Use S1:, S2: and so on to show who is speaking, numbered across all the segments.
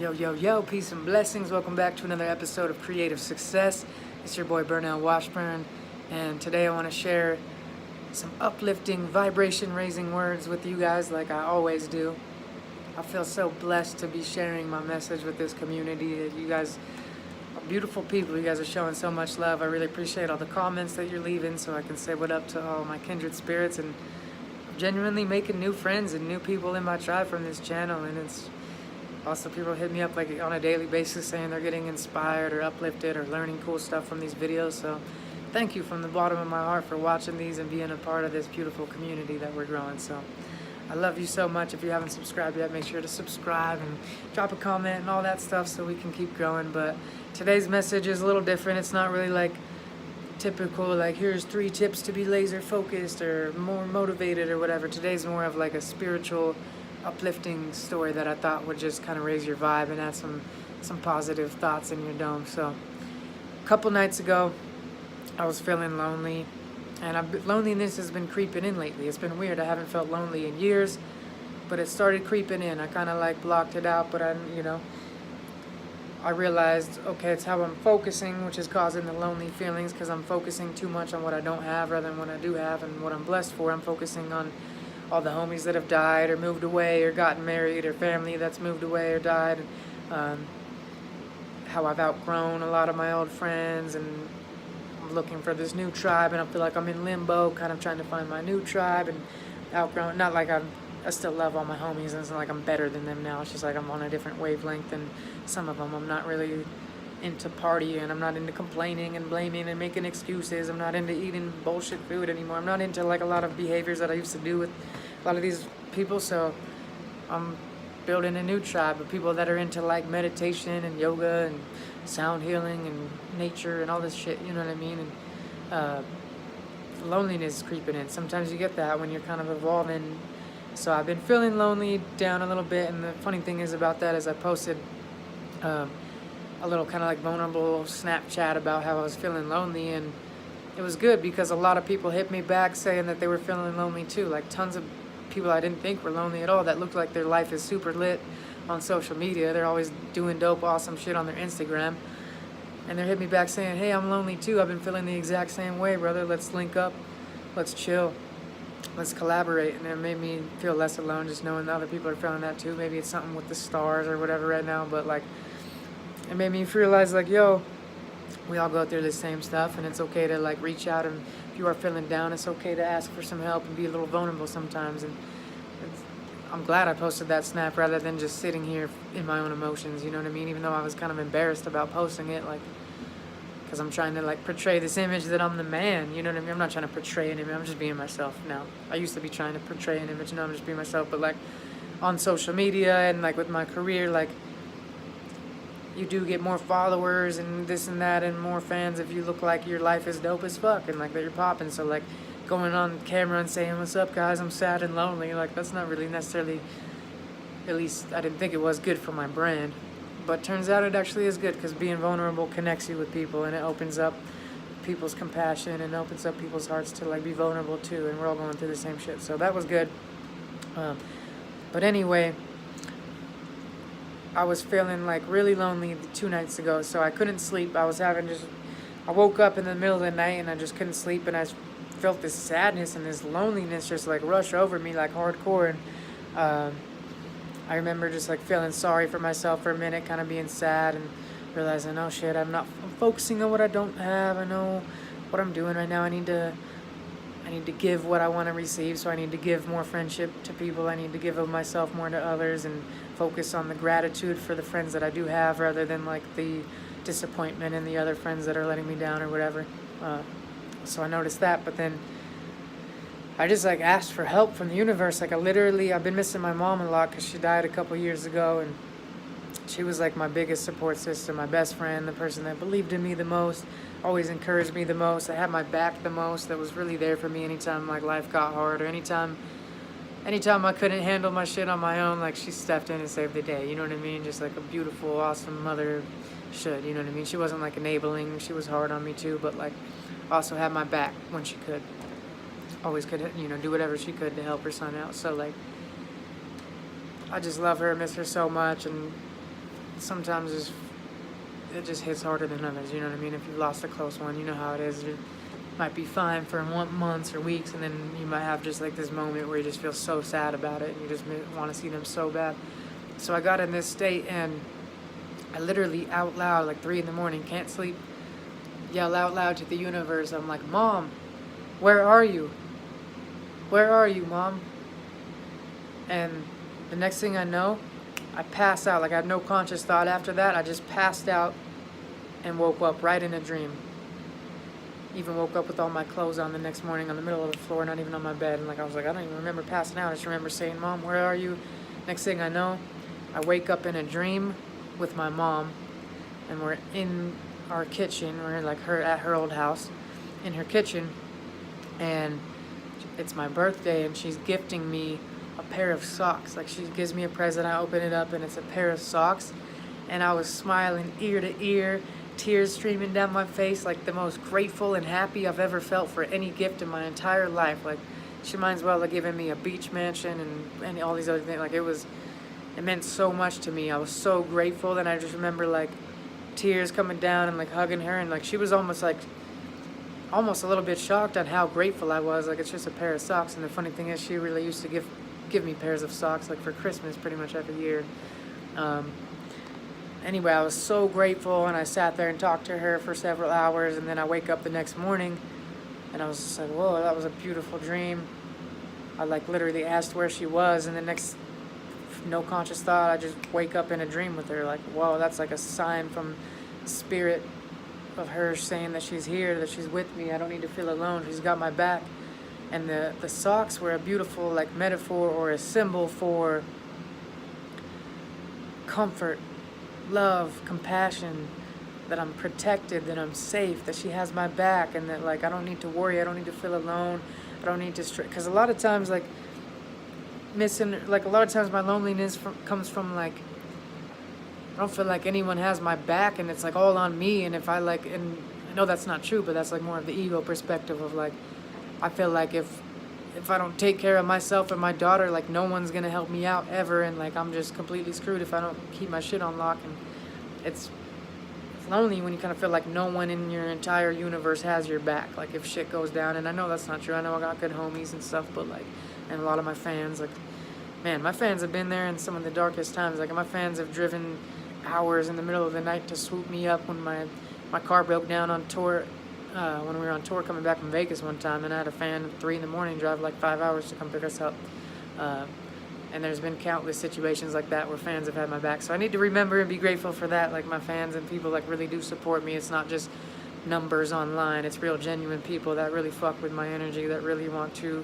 S1: Yo, yo, yo, peace and blessings. Welcome back to another episode of Creative Success. It's your boy Burnell Washburn, and today I want to share some uplifting, vibration raising words with you guys like I always do. I feel so blessed to be sharing my message with this community. You guys are beautiful people. You guys are showing so much love. I really appreciate all the comments that you're leaving so I can say what up to all my kindred spirits, and genuinely making new friends and new people in my tribe from this channel. And it's also, people hit me up like on a daily basis saying they're getting inspired or uplifted or learning cool stuff from these videos. So thank you from the bottom of my heart for watching these and being a part of this beautiful community that we're growing. So I love you so much. If you haven't subscribed yet, make sure to subscribe and drop a comment and all that stuff so we can keep growing. But today's message is a little different. It's not really like typical, like here's 3 tips to be laser focused or more motivated or whatever. Today's more of like a spiritual, uplifting story that I thought would just kind of raise your vibe and add some positive thoughts in your dome. So a couple nights ago I was feeling lonely, and loneliness has been creeping in lately. It's been weird. I haven't felt lonely in years, but it started creeping in. I kind of like blocked it out, but I realized, okay, it's how I'm focusing, which is causing the lonely feelings, because I'm focusing too much on what I don't have rather than what I do have and what I'm blessed for. I'm focusing on all the homies that have died or moved away or gotten married, or family that's moved away or died, how I've outgrown a lot of my old friends, and I'm looking for this new tribe, and I feel like I'm in limbo, kind of trying to find my new tribe, and outgrown, not like I still love all my homies, and it's not like I'm better than them now. It's just like I'm on a different wavelength than some of them. I'm not really into partying. I'm not into complaining and blaming and making excuses. I'm not into eating bullshit food anymore. I'm not into like a lot of behaviors that I used to do with a lot of these people. So I'm building a new tribe of people that are into like meditation and yoga and sound healing and nature and all this shit, you know what I mean? And loneliness is creeping in. Sometimes you get that when you're kind of evolving. So I've been feeling lonely, down a little bit, and the funny thing is about that is I posted a little kind of like vulnerable Snapchat about how I was feeling lonely, and it was good because a lot of people hit me back saying that they were feeling lonely too. Like tons of people I didn't think were lonely at all that looked like their life is super lit on social media. They're always doing dope, awesome shit on their Instagram, and they're hitting me back saying, hey, I'm lonely too. I've been feeling the exact same way, brother. Let's link up. Let's chill. Let's collaborate. And it made me feel less alone just knowing that other people are feeling that too. Maybe it's something with the stars or whatever right now, but like it made me realize like, yo, we all go through the same stuff, and it's okay to like reach out, and if you are feeling down, it's okay to ask for some help and be a little vulnerable sometimes. And I'm glad I posted that snap rather than just sitting here in my own emotions, you know what I mean? Even though I was kind of embarrassed about posting it, like, because I'm trying to like portray this image that I'm the man, you know what I mean? I'm not trying to portray an image, I'm just being myself now. I used to be trying to portray an image, now I'm just being myself. But like on social media and like with my career, like you do get more followers and this and that and more fans if you look like your life is dope as fuck and like that you're popping. So like going on camera and saying, what's up guys, I'm sad and lonely, like that's not really necessarily, at least I didn't think it was good for my brand. But turns out it actually is good, because being vulnerable connects you with people, and it opens up people's compassion and opens up people's hearts to like be vulnerable too, and we're all going through the same shit. So that was good. But anyway, I was feeling like really lonely 2 nights ago, so I couldn't sleep. I woke up in the middle of the night and I just couldn't sleep, and I felt this sadness and this loneliness just like rush over me like hardcore. And I remember just like feeling sorry for myself for a minute, kind of being sad and realizing, oh shit, I'm focusing on what I don't have. I know what I'm doing right now. I need to give what I want to receive, so I need to give more friendship to people. I need to give of myself more to others and focus on the gratitude for the friends that I do have rather than like the disappointment in the other friends that are letting me down or whatever. So I noticed that, but then I just like asked for help from the universe. Like I've been missing my mom a lot because she died a couple years ago, and she was like my biggest support system, my best friend, the person that believed in me the most, always encouraged me the most, that had my back the most, that was really there for me anytime like life got hard, or anytime I couldn't handle my shit on my own. Like she stepped in and saved the day, you know what I mean? Just like a beautiful, awesome mother should, you know what I mean? She wasn't like enabling, she was hard on me too, but like also had my back when she could. Always could, do whatever she could to help her son out. So like I just love her, miss her so much, and sometimes it just hits harder than others, you know what I mean? If you've lost a close one, you know how it is. It might be fine for months or weeks, and then you might have just like this moment where you just feel so sad about it, and you just want to see them so bad. So I got in this state, and I literally out loud, like 3 in the morning, can't sleep, yell out loud to the universe. I'm like, Mom, where are you? Where are you, Mom? And the next thing I know, I pass out. Like, I had no conscious thought after that. I just passed out and woke up right in a dream. Even woke up with all my clothes on the next morning on the middle of the floor, not even on my bed. And like, I was like, I don't even remember passing out. I just remember saying, Mom, where are you? Next thing I know, I wake up in a dream with my mom, and we're in our kitchen. We're like at her old house, in her kitchen, and it's my birthday, and she's gifting me a pair of socks. Like, she gives me a present, I open it up, and it's a pair of socks, and I was smiling ear to ear, tears streaming down my face, like the most grateful and happy I've ever felt for any gift in my entire life. Like, she might as well have given me a beach mansion and all these other things. Like, it meant so much to me. I was so grateful, and I just remember like tears coming down and like hugging her, and like she was almost a little bit shocked on how grateful I was. Like, it's just a pair of socks. And the funny thing is, she really used to give me pairs of socks like for Christmas pretty much every year. Anyway, I was so grateful, and I sat there and talked to her for several hours, and then I wake up the next morning, and I was just like, whoa, that was a beautiful dream. I like literally asked where she was, and the next, no conscious thought, I just wake up in a dream with her. Like, whoa, that's like a sign from spirit of her saying that she's here, that she's with me. I don't need to feel alone. She's got my back. And the socks were a beautiful like metaphor or a symbol for comfort, love, compassion, that I'm protected, that I'm safe, that she has my back, and that like I don't need to worry, I don't need to feel alone, I don't need to because a lot of times like a lot of times my loneliness comes from like I don't feel like anyone has my back, and it's like all on me. And if I like, and I know that's not true, but that's like more of the ego perspective of like I feel like if I don't take care of myself and my daughter, like no one's gonna help me out ever, and like I'm just completely screwed if I don't keep my shit on lock. And it's lonely when you kind of feel like no one in your entire universe has your back, like if shit goes down. And I know that's not true. I know I got good homies and stuff, but like, and a lot of my fans, like, man, my fans have been there in some of the darkest times. Like, my fans have driven hours in the middle of the night to swoop me up when my car broke down on tour. When we were on tour coming back from Vegas one time, and I had a fan at 3 in the morning drive like 5 hours to come pick us up. And there's been countless situations like that where fans have had my back. So I need to remember and be grateful for that. Like, my fans and people like really do support me. It's not just numbers online. It's real genuine people that really fuck with my energy, that really want to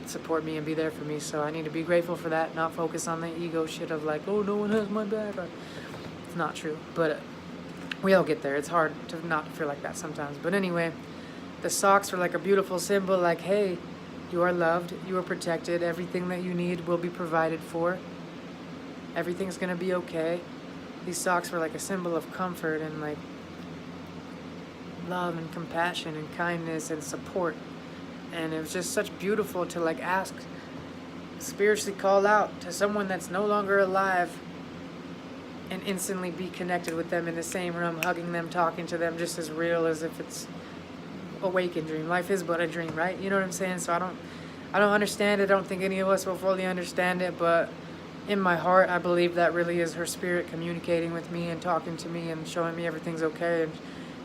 S1: support me and be there for me. So I need to be grateful for that, not focus on the ego shit of like, oh, no one has my back. It's not true, but we all get there. It's hard to not feel like that sometimes. But anyway, the socks were like a beautiful symbol, like, hey, you are loved, you are protected, everything that you need will be provided for. Everything's gonna be okay. These socks were like a symbol of comfort and like love and compassion and kindness and support. And it was just such beautiful to like ask, spiritually call out to someone that's no longer alive and instantly be connected with them in the same room, hugging them, talking to them, just as real as if it's a waking dream. Life is but a dream, right? You know what I'm saying? So I don't understand it. I don't think any of us will fully understand it, but in my heart, I believe that really is her spirit communicating with me and talking to me and showing me everything's okay and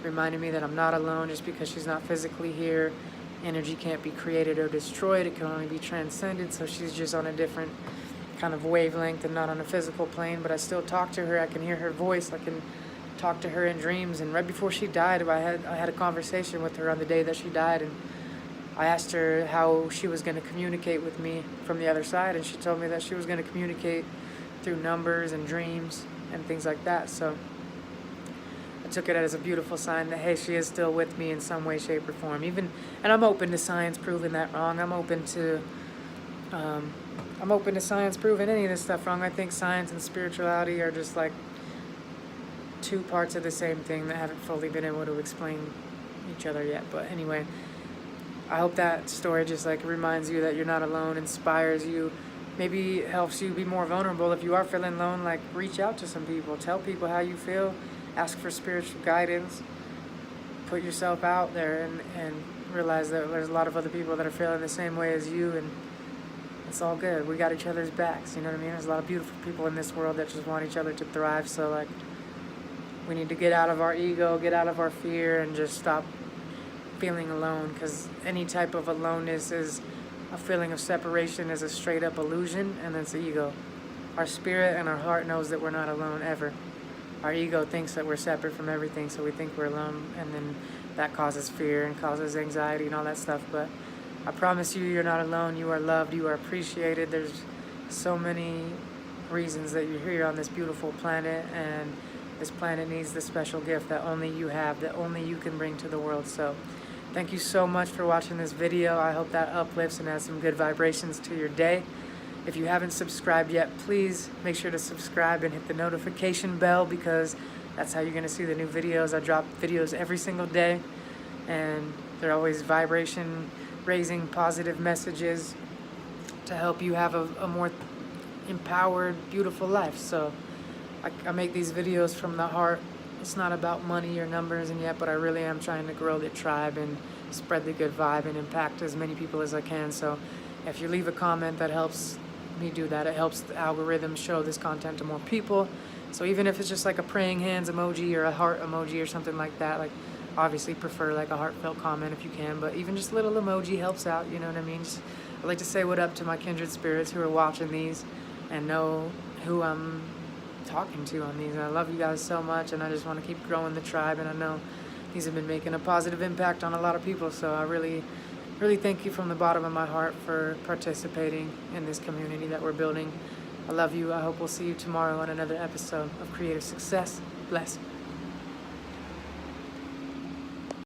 S1: reminding me that I'm not alone. Just because she's not physically here, energy can't be created or destroyed. It can only be transcended. So she's just on a different kind of wavelength and not on a physical plane, but I still talk to her. I can hear her voice. I can talk to her in dreams. And right before she died, I had a conversation with her on the day that she died, and I asked her how she was going to communicate with me from the other side, and she told me that she was going to communicate through numbers and dreams and things like that. So I took it as a beautiful sign that, hey, she is still with me in some way, shape, or form. And I'm open to science proving that wrong. I'm open to science proving any of this stuff wrong. I think science and spirituality are just like two parts of the same thing that haven't fully been able to explain each other yet. But anyway, I hope that story just like reminds you that you're not alone, inspires you, maybe it helps you be more vulnerable. If you are feeling alone, like reach out to some people, tell people how you feel, ask for spiritual guidance, put yourself out there, and realize that there's a lot of other people that are feeling the same way as you, and it's all good. We got each other's backs, you know what I mean? There's a lot of beautiful people in this world that just want each other to thrive, so like we need to get out of our ego, get out of our fear, and just stop feeling alone, because any type of aloneness is a feeling of separation, is a straight up illusion, and it's ego. Our spirit and our heart knows that we're not alone ever. Our ego thinks that we're separate from everything, so we think we're alone, and then that causes fear and causes anxiety and all that stuff. But I promise you, you're not alone. You are loved. You are appreciated. There's so many reasons that you're here on this beautiful planet, and this planet needs the special gift that only you have, that only you can bring to the world. So thank you so much for watching this video. I hope that uplifts and adds some good vibrations to your day. If you haven't subscribed yet, please make sure to subscribe and hit the notification bell, because that's how you're going to see the new videos. I drop videos every single day, and they're always vibration raising positive messages to help you have a more empowered, beautiful life. So I make these videos from the heart. It's not about money or numbers and yet, but I really am trying to grow the tribe and spread the good vibe and impact as many people as I can. So if you leave a comment, that helps me do that. It helps the algorithm show this content to more people. So even if it's just like a praying hands emoji or a heart emoji or something like that, like obviously prefer like a heartfelt comment if you can, but even just a little emoji helps out, you know what I mean? Just, I like to say what up to my kindred spirits who are watching these and know who I'm talking to on these. And I love you guys so much, and I just want to keep growing the tribe, and I know these have been making a positive impact on a lot of people, so I really thank you from the bottom of my heart for participating in this community that we're building. I love you. I hope we'll see you tomorrow on another episode of Creative Success. Bless.